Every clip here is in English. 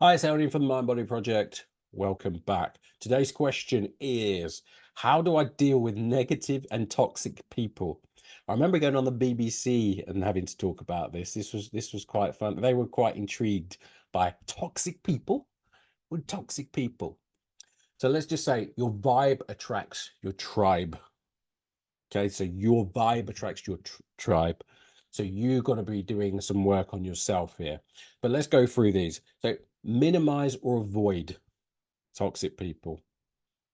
Hi, it's Eldon from the MindBody Project. Welcome back. Today's question is, how do I deal with negative and toxic people? I remember going on the BBC and having to talk about this. This was quite fun. They were quite intrigued by toxic people. With toxic people. So let's just say your vibe attracts your tribe. Okay, so your vibe attracts your tribe. So you're going to be doing some work on yourself here. But let's go through these. So minimize or avoid toxic people.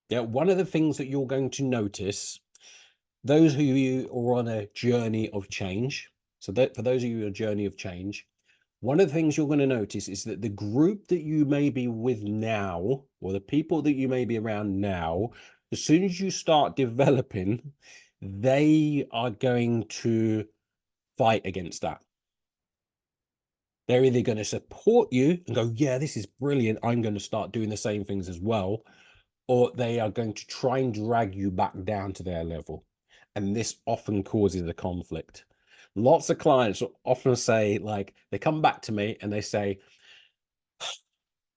Yeah, one of the things that you're going to notice, those who you are on a journey of change. So that for those of you on a journey of change, one of the things you're going to notice is that the group that you may be with now, or the people that you may be around now, as soon as you start developing, they are going to fight against that. They're either going to support you and go, yeah, this is brilliant, I'm going to start doing the same things as well, or they are going to try and drag you back down to their level. And this often causes a conflict. Lots of clients will often say, like, they come back to me and they say,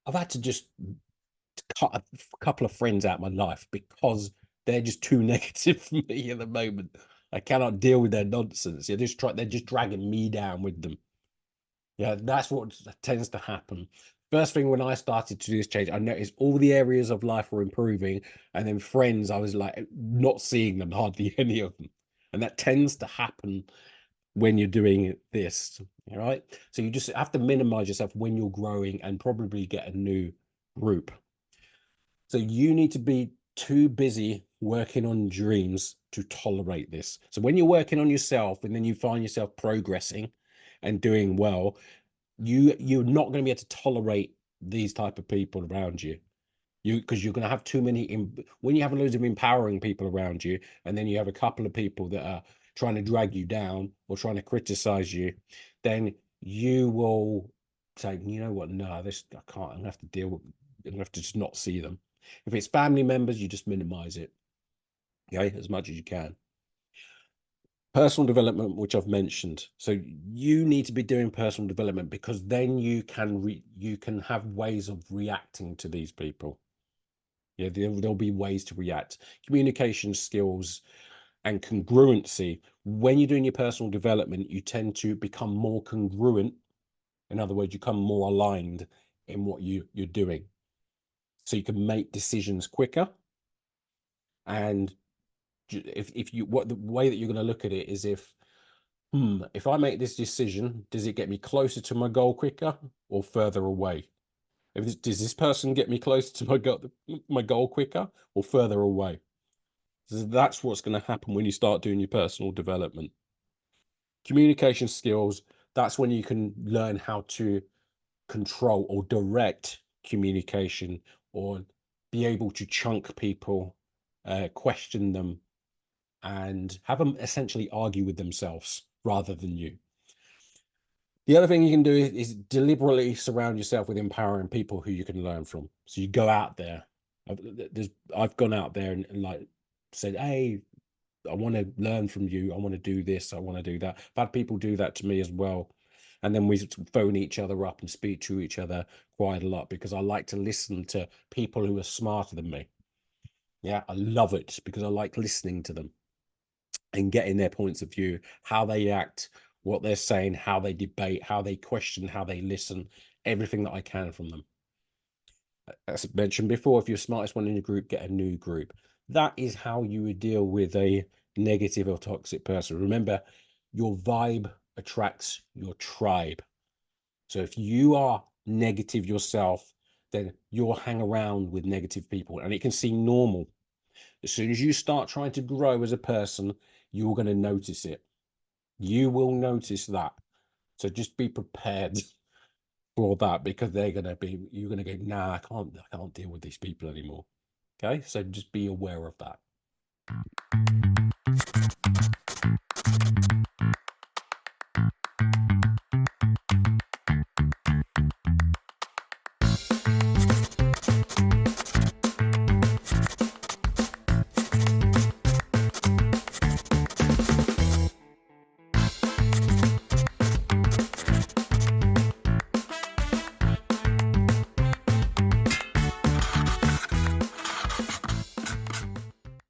I've had to just cut a couple of friends out of my life because they're just too negative for me at the moment. I cannot deal with their nonsense. They're just dragging me down with them. Yeah, that's what tends to happen. First thing when I started to do this change, I noticed all the areas of life were improving, and then friends, I was like not seeing them, hardly any of them. And that tends to happen when you're doing this. All right. So you just have to minimize yourself when you're growing and probably get a new group. So you need to be too busy working on dreams to tolerate this. So when you're working on yourself and then you find yourself progressing and doing well, you're not going to be able to tolerate these type of people around you. Because you're going to have too many when you have loads of empowering people around you, and then you have a couple of people that are trying to drag you down or trying to criticize you, then you will say, you know what, no, this I can't, I'm gonna have to deal with, I'm gonna have to just not see them. If it's family members, you just minimize it, okay, as much as you can. Personal development, which I've mentioned. So you need to be doing personal development, because then you can have ways of reacting to these people. Yeah, there'll be ways to react. Communication skills and congruency. When you're doing your personal development, you tend to become more congruent. In other words, you become more aligned in what you're doing. So you can make decisions quicker. And if you, what the way that you're going to look at it is, if I make this decision, does it get me closer to my goal quicker or further away? Does this person get me closer to my goal quicker or further away? So that's what's going to happen when you start doing your personal development. Communication skills, that's when you can learn how to control or direct communication, or be able to chunk people, question them, and have them essentially argue with themselves rather than you. The other thing you can do is deliberately surround yourself with empowering people who you can learn from. So you go out there. I've gone out there and like said, hey, I want to learn from you. I want to do this. I want to do that. I've had people do that to me as well. And then we phone each other up and speak to each other quite a lot, because I like to listen to people who are smarter than me. Yeah, I love it because I like listening to them and getting their points of view, how they act, what they're saying, how they debate, how they question, how they listen, everything that I can from them. As I mentioned before, if you're smartest one in your group, get a new group. That is how you would deal with a negative or toxic person. Remember, your vibe attracts your tribe. So if you are negative yourself, then you'll hang around with negative people, and it can seem normal. As soon as you start trying to grow as a person, you're going to notice it. You will notice that. So just be prepared for that, because you're going to go, nah, I can't deal with these people anymore. Okay, so just be aware of that.